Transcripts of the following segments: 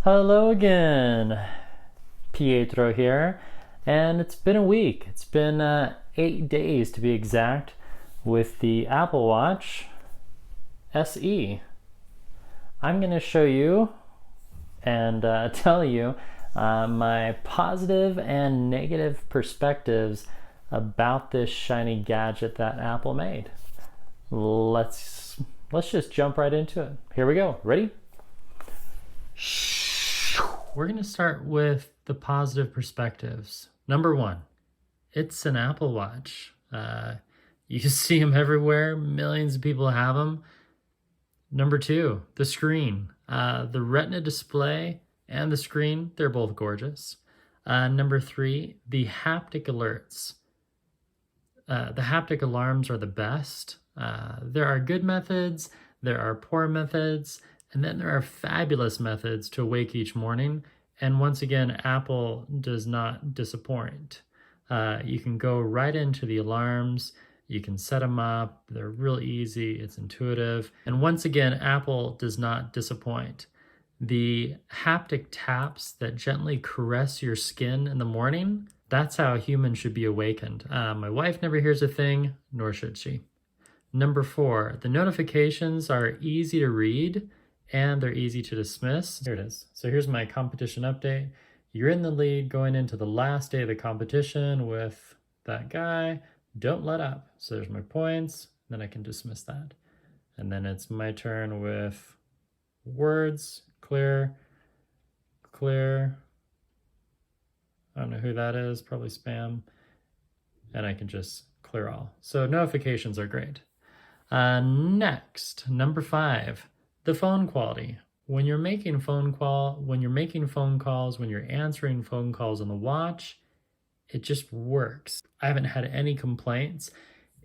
Hello again, Pietro here, and it's been a week. It's been 8 days to be exact with the Apple Watch SE. I'm going to show you and tell you my positive and negative perspectives about this shiny gadget that Apple made. Let's just jump right into it. Here we go. Ready? We're going to start with the positive perspectives. Number one, it's an Apple Watch. You see them everywhere. Millions of people have them. Number two, the screen. The Retina display and the screen, they're both gorgeous. Number three, the haptic alerts. The haptic alarms are the best. There are good methods, there are poor methods, and then there are fabulous methods to wake each morning. And once again, Apple does not disappoint. You can go right into the alarms. You can set them up. They're real easy. It's intuitive. And once again, Apple does not disappoint. The haptic taps that gently caress your skin in the morning, that's how humans should be awakened. My wife never hears a thing, nor should she. Number four, the notifications are easy to read and they're easy to dismiss. Here it is. So here's my competition update. You're in the lead going into the last day of the competition with that guy. Don't let up. So there's my points. Then I can dismiss that. And then it's my turn with words, clear. I don't know who that is, probably spam. And I can just clear all. So notifications are great. Next, number five. The phone quality. When you're making phone calls, when you're answering phone calls on the watch, it just works. I haven't had any complaints.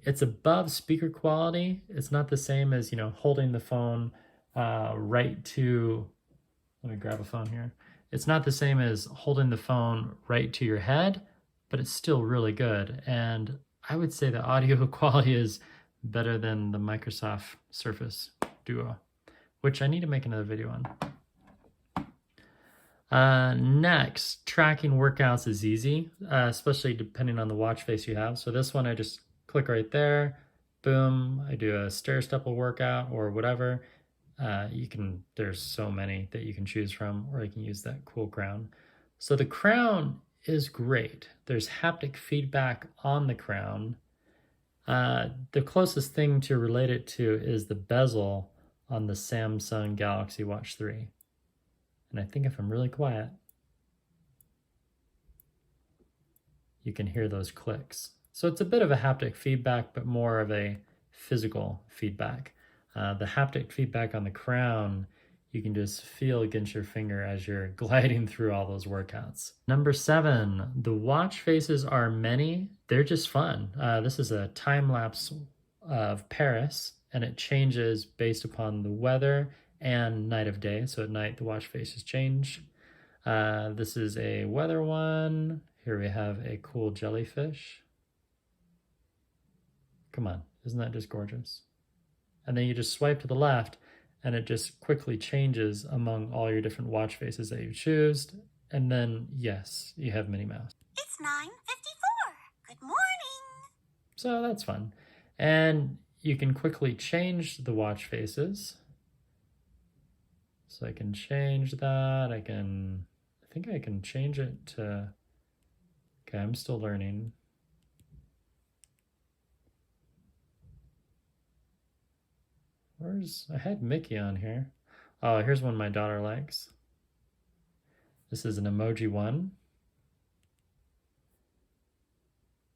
It's above speaker quality. It's not the same as, holding the phone right to, let me grab a phone here. It's not the same as holding the phone right to your head, but it's still really good. And I would say the audio quality is better than the Microsoft Surface Duo, which I need to make another video on. Next, tracking workouts is easy, especially depending on the watch face you have. So this one, I just click right there, boom, I do a stair-stepper workout or whatever. There's so many that you can choose from, or you can use that cool crown. So the crown is great. There's haptic feedback on the crown. The closest thing to relate it to is the bezel on the Samsung Galaxy Watch3. And I think if I'm really quiet, you can hear those clicks. So it's a bit of a haptic feedback, but more of a physical feedback. The haptic feedback on the crown, you can just feel against your finger as you're gliding through all those workouts. Number seven, the watch faces are many. They're just fun. This is a time lapse of Paris, and it changes based upon the weather and night of day. So at night, the watch faces change. This is a weather one. Here we have a cool jellyfish. Come on, isn't that just gorgeous? And then you just swipe to the left, and it just quickly changes among all your different watch faces that you choose. And then, yes, you have Minnie Mouse. It's 9:54. Good morning. So that's fun. And you can quickly change the watch faces. So I can change that. I think I can change it to, okay, I'm still learning. I had Mickey on here. Oh, here's one my daughter likes. This is an emoji one.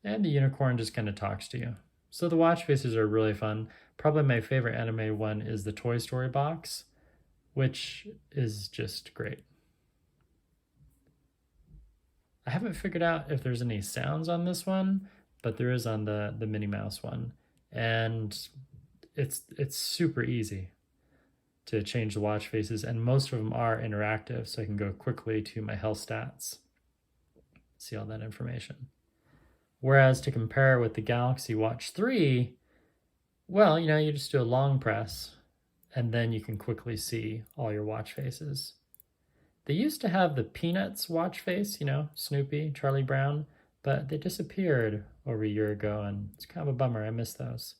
And the unicorn just kind of talks to you. So the watch faces are really fun. Probably my favorite animated one is the Toy Story box, which is just great. I haven't figured out if there's any sounds on this one, but there is on the Minnie Mouse one. And it's super easy to change the watch faces, and most of them are interactive, so I can go quickly to my health stats, see all that information. Whereas to compare with the Galaxy Watch3, well, you just do a long press, and then you can quickly see all your watch faces. They used to have the Peanuts watch face, you know, Snoopy, Charlie Brown, but they disappeared over a year ago, and it's kind of a bummer. I miss those.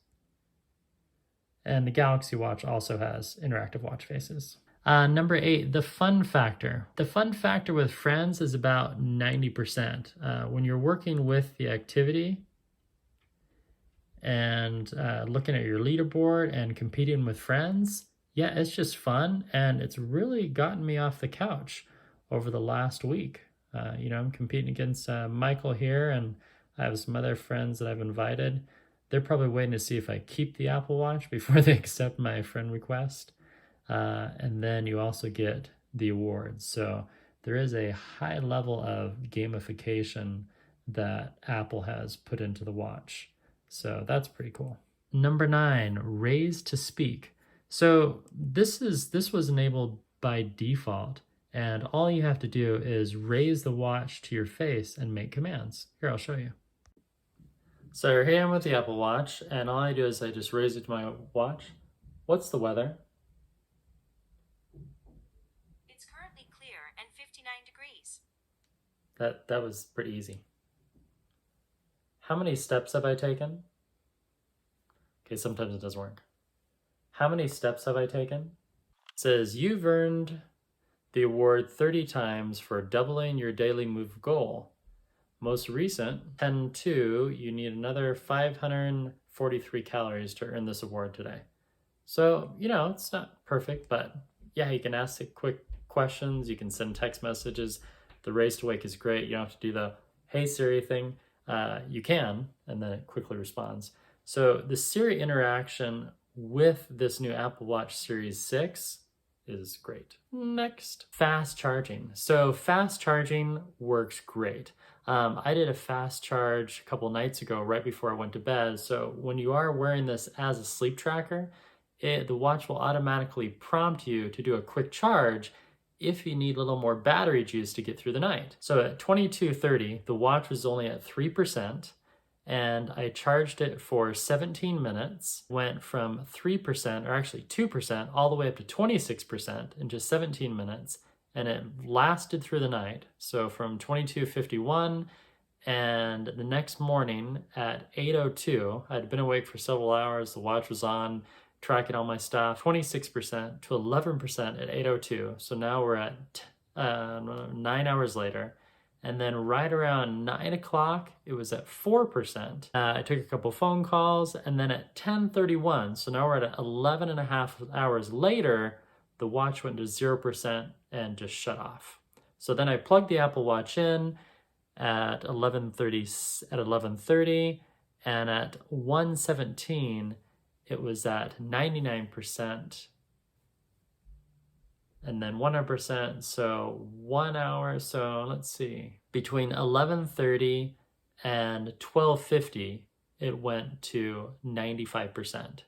And the Galaxy Watch also has interactive watch faces. Number 8, the fun factor. The fun factor with friends is about 90%. When you're working with the activity and looking at your leaderboard and competing with friends, yeah, it's just fun, and it's really gotten me off the couch over the last week. You know, I'm competing against Michael here, and I have some other friends that I've invited. They're probably waiting to see if I keep the Apple Watch before they accept my friend request. And then you also get the awards. So there is a high level of gamification that Apple has put into the watch. So that's pretty cool. Number 9, raise to speak. So this was enabled by default, and all you have to do is raise the watch to your face and make commands. Here, I'll show you. So here I am with the Apple Watch, and all I do is I just raise it to my watch. What's the weather? It's currently clear and 59 degrees. That was pretty easy. How many steps have I taken? Okay, sometimes it doesn't work. How many steps have I taken? It says you've earned the award 30 times for doubling your daily move goal. Most recent, 10-2, you need another 543 calories to earn this award today. So, you know, it's not perfect, but yeah, you can ask quick questions, you can send text messages. The race to wake is great. You don't have to do the hey Siri thing. You can, and then it quickly responds. So the Siri interaction with this new Apple Watch Series 6 is great. Next, fast charging. So fast charging works great. I did a fast charge a couple nights ago right before I went to bed. So when you are wearing this as a sleep tracker, the watch will automatically prompt you to do a quick charge if you need a little more battery juice to get through the night. So at 22:30, the watch was only at 3%, and I charged it for 17 minutes, went from 3%, or actually 2%, all the way up to 26% in just 17 minutes, and it lasted through the night. So from 22:51, and the next morning at 8:02, I'd been awake for several hours, the watch was on, tracking all my stuff, 26% to 11% at 8:02. So now we're at 9 hours later. And then right around 9 o'clock, it was at 4%. I took a couple phone calls, and then at 10:31, so now we're at 11 and a half hours later, the watch went to 0% and just shut off. So then I plugged the Apple Watch in at 11:30, and at 1:17, it was at 99%. And then 100%, so 1 hour, so let's see. Between 11:30 and 12:50, it went to 95%.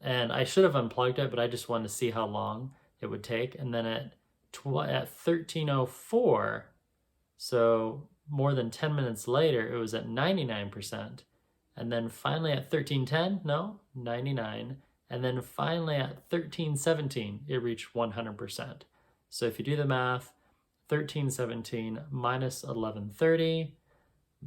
And I should have unplugged it, but I just wanted to see how long it would take. And then at 13:04, so more than 10 minutes later, it was at 99%. And then finally at 13:10, 99. And then finally at 13:17, it reached 100%. So if you do the math, 13:17 minus 11:30,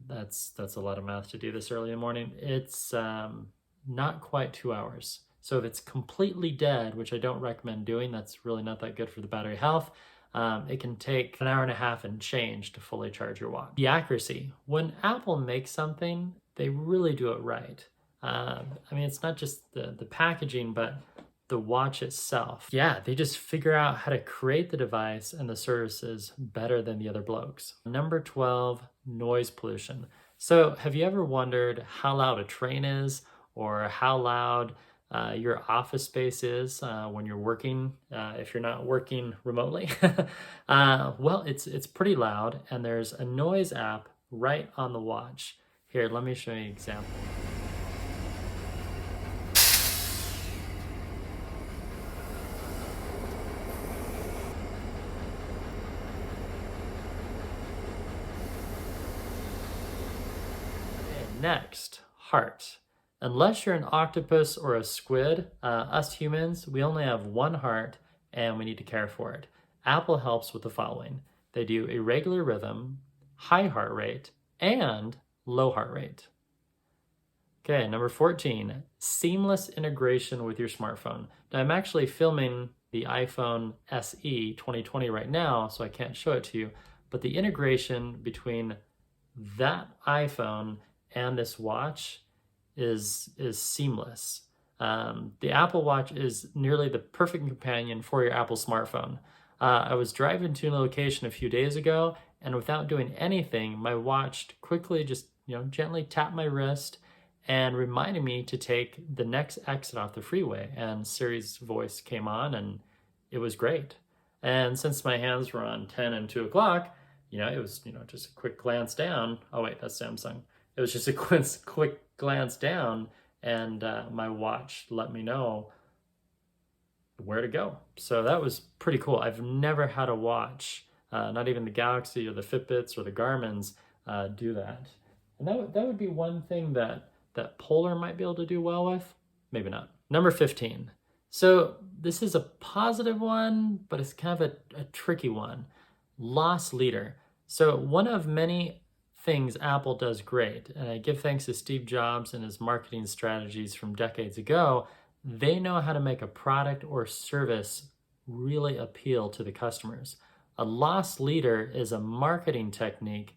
that's a lot of math to do this early in the morning. It's not quite 2 hours. So if it's completely dead, which I don't recommend doing, that's really not that good for the battery health, it can take an hour and a half and change to fully charge your watch. The accuracy. When Apple makes something, they really do it right. I mean, it's not just the packaging, but the watch itself. Yeah, they just figure out how to create the device and the services better than the other blokes. Number 12, noise pollution. So have you ever wondered how loud a train is, or how loud your office space is when you're working, if you're not working remotely? Well, it's pretty loud, and there's a noise app right on the watch. Here, let me show you an example. Next, heart. Unless you're an octopus or a squid, us humans, we only have one heart, and we need to care for it. Apple helps with the following. They do irregular rhythm, high heart rate, and low heart rate. Okay, number 14, seamless integration with your smartphone. Now I'm actually filming the iPhone SE 2020 right now, so I can't show it to you, but the integration between that iPhone and this watch is seamless. The Apple Watch is nearly the perfect companion for your Apple smartphone. I was driving to a location a few days ago, and without doing anything, my watch quickly just gently tapped my wrist and reminded me to take the next exit off the freeway. And Siri's voice came on, and it was great. And since my hands were on 10 and 2 o'clock, it was just a quick glance down. Oh wait, that's Samsung. It was just a quick glance down, and my watch let me know where to go. So that was pretty cool. I've never had a watch, not even the Galaxy or the Fitbits or the Garmin's, do that. And that would be one thing that Polar might be able to do well with. Maybe not. Number 15. So this is a positive one, but it's kind of a tricky one. Loss leader. So one of many things Apple does great, and I give thanks to Steve Jobs and his marketing strategies from decades ago, they know how to make a product or service really appeal to the customers. A loss leader is a marketing technique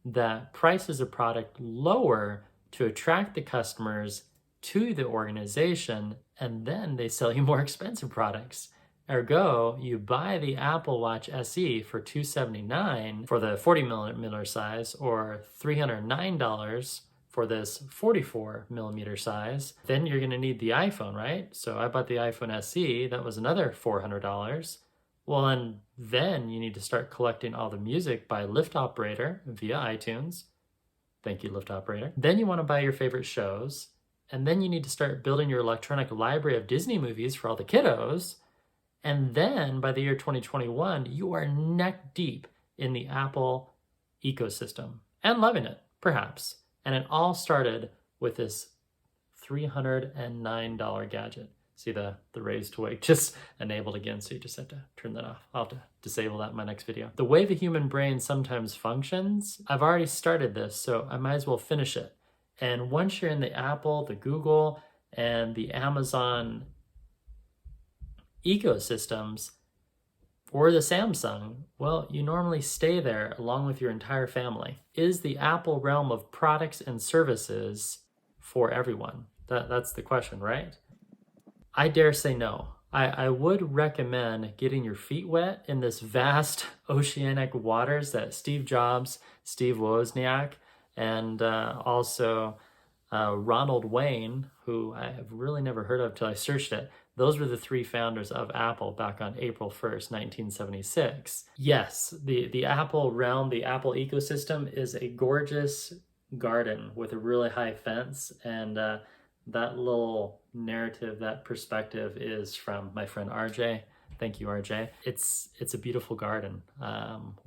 that prices a product lower to attract the customers to the organization, and then they sell you more expensive products. Ergo, you buy the Apple Watch SE for $279 for the 40 millimeter size, or $309 for this 44 millimeter size. Then you're going to need the iPhone, right? So I bought the iPhone SE, that was another $400. Well, and then you need to start collecting all the music by Lyft Operator via iTunes. Thank you, Lyft Operator. Then you want to buy your favorite shows, and then you need to start building your electronic library of Disney movies for all the kiddos. And then by the year 2021, you are neck deep in the Apple ecosystem and loving it, perhaps. And it all started with this $309 gadget. See the raised to wake just enabled again, so you just have to turn that off. I'll have to disable that in my next video. The way the human brain sometimes functions, I've already started this, so I might as well finish it. And once you're in the Apple, the Google, and the Amazon ecosystems, or the Samsung, well, you normally stay there along with your entire family. Is the Apple realm of products and services for everyone? That's the question, right? I dare say no. I would recommend getting your feet wet in this vast oceanic waters that Steve Jobs, Steve Wozniak, and also Ronald Wayne, who I have really never heard of till I searched it. Those were the three founders of Apple back on April 1st, 1976. Yes, the Apple realm, the Apple ecosystem is a gorgeous garden with a really high fence, and that little narrative, that perspective is from my friend RJ. Thank you, RJ. It's a beautiful garden.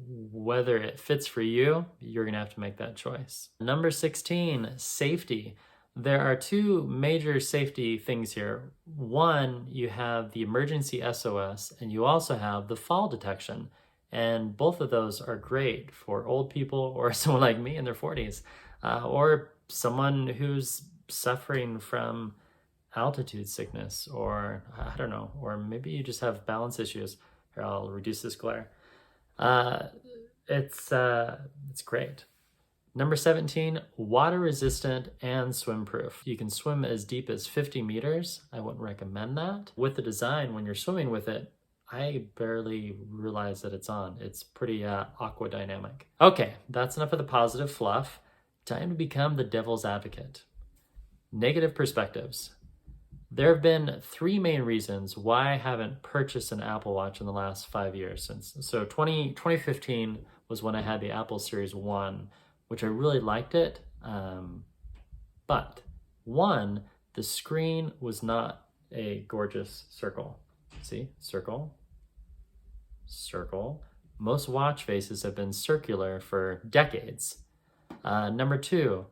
Whether it fits for you, you're gonna have to make that choice. Number 16, safety. There are two major safety things here. One, you have the emergency SOS, and you also have the fall detection. And both of those are great for old people or someone like me in their 40s, or someone who's suffering from altitude sickness, or I don't know, or maybe you just have balance issues. Here, I'll reduce this glare. It's great. Number 17, water resistant and swim proof. You can swim as deep as 50 meters. I wouldn't recommend that. With the design, when you're swimming with it, I barely realize that it's on. It's pretty aqua dynamic. Okay, that's enough of the positive fluff. Time to become the devil's advocate. Negative perspectives. There have been three main reasons why I haven't purchased an Apple Watch in the last 5 years. So 2015 was when I had the Apple Series 1, which I really liked it. But one, the screen was not a gorgeous circle. See, circle, circle. Most watch faces have been circular for decades. Number two,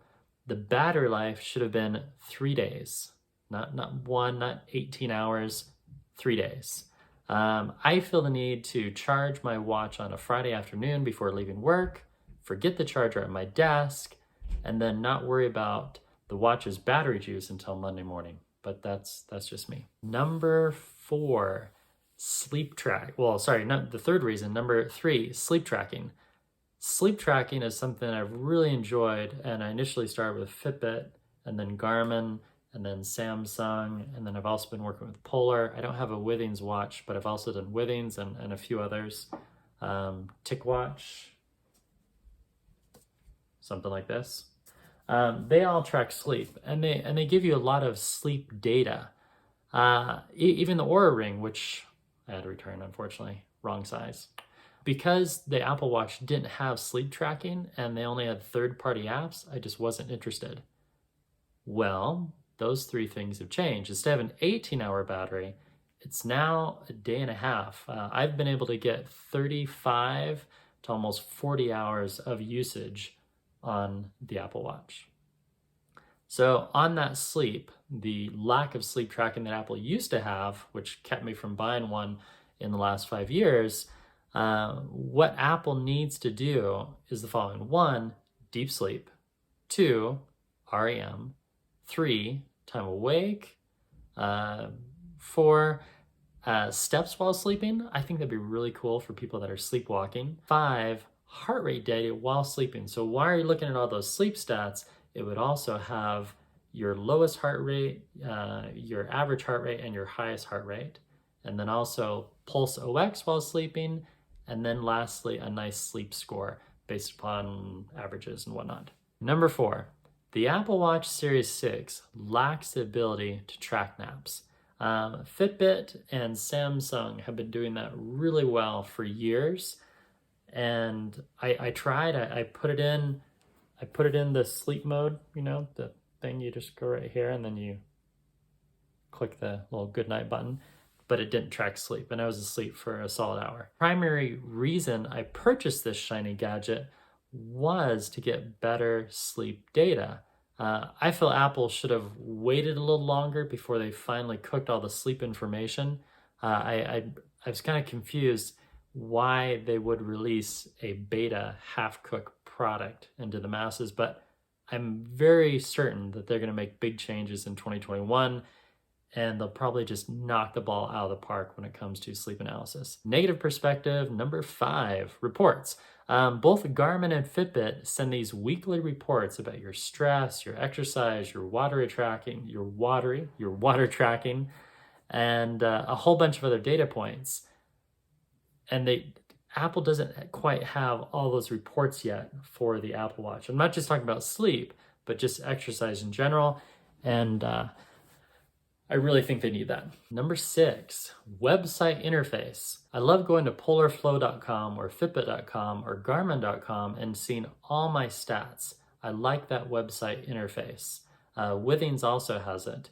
the battery life should have been 3 days. Not 18 hours, 3 days. I feel the need to charge my watch on a Friday afternoon before leaving work, forget the charger at my desk, and then not worry about the watch's battery juice until Monday morning. But that's just me. Number 4, sleep track. Well, sorry, not the third reason. Number 3, sleep tracking. Sleep tracking is something I've really enjoyed, and I initially started with Fitbit, and then Garmin, and then Samsung, and then I've also been working with Polar. I don't have a Withings watch, but I've also done Withings and a few others. TicWatch, something like this. They all track sleep, and they give you a lot of sleep data. Even the Oura Ring, which I had to return, unfortunately, wrong size. Because the Apple Watch didn't have sleep tracking and they only had third-party apps, I just wasn't interested. Well, those 3 things have changed. Instead of an 18-hour battery, it's now a day and a half. I've been able to get 35 to almost 40 hours of usage on the Apple Watch. So on that sleep, the lack of sleep tracking that Apple used to have, which kept me from buying one in the last 5 years, what Apple needs to do is the following. 1, deep sleep. 2, REM. 3, time awake. 4, steps while sleeping. I think that'd be really cool for people that are sleepwalking. 5, heart rate data while sleeping. So while you're looking at all those sleep stats, it would also have your lowest heart rate, your average heart rate, and your highest heart rate. And then also pulse OX while sleeping. And then lastly, a nice sleep score based upon averages and whatnot. Number 4, the Apple Watch Series 6 lacks the ability to track naps. Fitbit and Samsung have been doing that really well for years. And I tried, I put it in the sleep mode, the thing you just go right here and then you click the little good night button. But it didn't track sleep, and I was asleep for a solid hour. Primary reason I purchased this shiny gadget was to get better sleep data. I feel Apple should have waited a little longer before they finally cooked all the sleep information. I was kind of confused why they would release a beta half-cooked product into the masses, but I'm very certain that they're going to make big changes in 2021. And they'll probably just knock the ball out of the park when it comes to sleep analysis. Negative perspective, number 5, reports. Both Garmin and Fitbit send these weekly reports about your stress, your exercise, your water tracking, and a whole bunch of other data points. And Apple doesn't quite have all those reports yet for the Apple Watch. I'm not just talking about sleep, but just exercise in general. And I really think they need that. Number 6, website interface. I love going to polarflow.com or fitbit.com or garmin.com and seeing all my stats. I like that website interface. Withings also has it.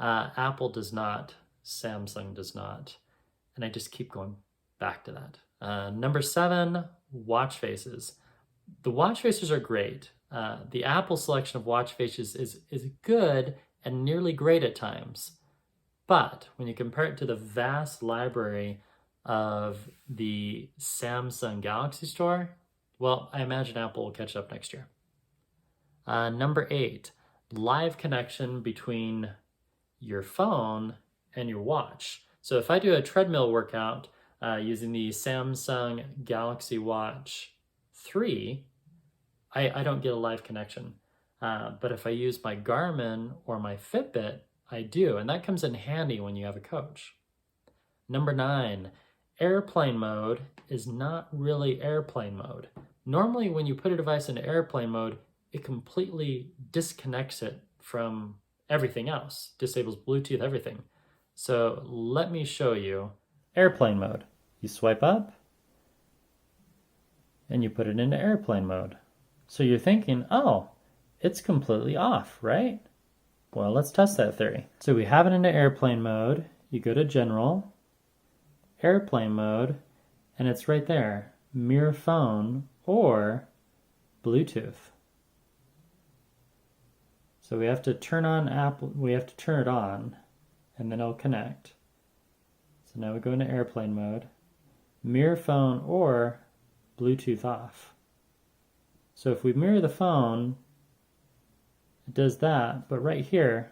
Apple does not. Samsung does not. And I just keep going back to that. Number 7, watch faces. The watch faces are great. The Apple selection of watch faces is good and nearly great at times. But when you compare it to the vast library of the Samsung Galaxy Store, well, I imagine Apple will catch up next year. Number 8, live connection between your phone and your watch. So if I do a treadmill workout using the Samsung Galaxy Watch3, I don't get a live connection. But if I use my Garmin or my Fitbit, I do, and that comes in handy when you have a coach. Number 9, airplane mode is not really airplane mode. Normally, when you put a device into airplane mode, it completely disconnects it from everything else, disables Bluetooth, everything. So let me show you airplane mode. You swipe up, and you put it into airplane mode. So you're thinking, oh, it's completely off, right? Well, let's test that theory. So we have it into airplane mode. You go to General, Airplane Mode, and it's right there. Mirror phone or Bluetooth. So we have to turn on Apple. We have to turn it on, and then it'll connect. So So now we go into airplane mode, mirror phone or Bluetooth off. So if we mirror the phone, it does that, but right here,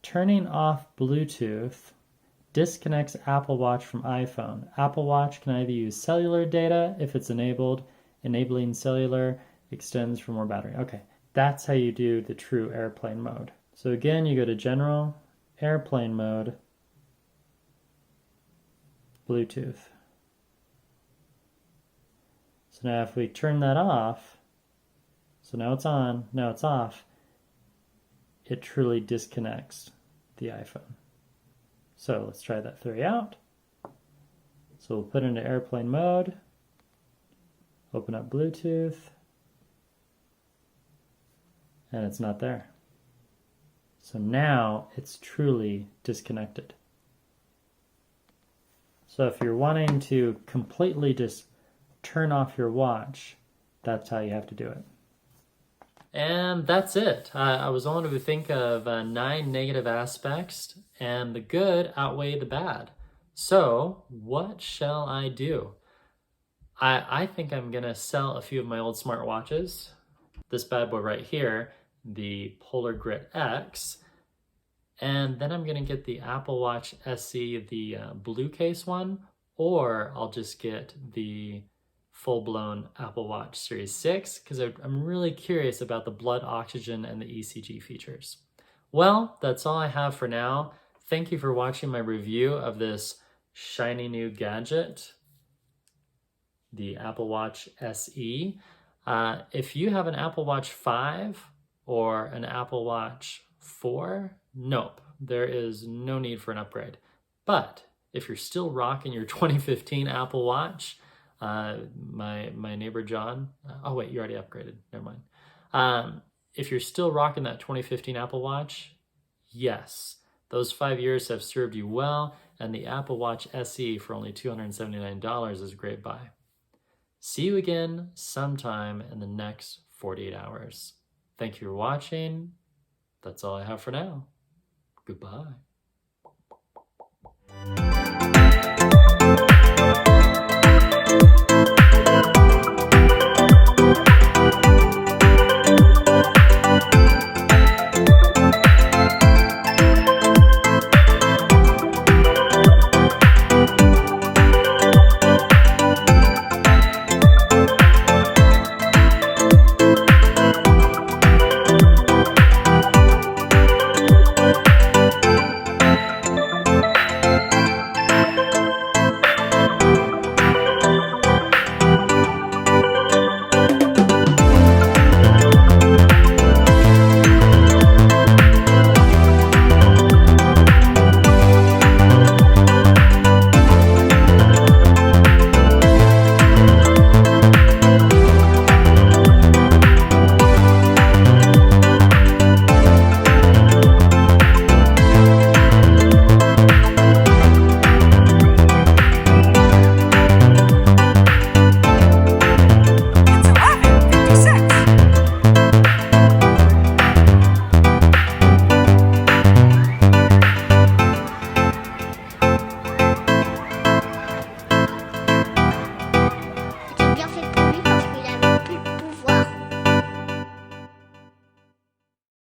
turning off Bluetooth disconnects Apple Watch from iPhone. Apple Watch can either use cellular data if it's enabled. Enabling cellular extends for more battery. Okay, that's how you do the true airplane mode. So again, you go to General, Airplane Mode, Bluetooth. So now if we turn that off, so now it's on, now it's off, it truly disconnects the iPhone. So let's try that 3 out. So we'll put into airplane mode, open up Bluetooth, and it's not there. So now it's truly disconnected. So if you're wanting to completely just turn off your watch, that's how you have to do it. And that's it. I was only to think of 9 negative aspects, and the good outweigh the bad. So what shall I do? I think I'm gonna sell a few of my old smartwatches. This bad boy right here, the Polar Grit X, and then I'm gonna get the Apple Watch SE, the blue case one, or I'll just get the full-blown Apple Watch Series 6 because I'm really curious about the blood oxygen and the ECG features. Well, that's all I have for now. Thank you for watching my review of this shiny new gadget, the Apple Watch SE. If you have an Apple Watch 5 or an Apple Watch 4, nope, there is no need for an upgrade. But if you're still rocking your 2015 Apple Watch, my neighbor John, oh wait, you already upgraded, never mind. If you're still rocking that 2015 Apple Watch, yes, those 5 years have served you well, and the Apple Watch SE for only $279 is a great buy. See you again sometime in the next 48 hours. Thank you for watching. That's all I have for now. Goodbye.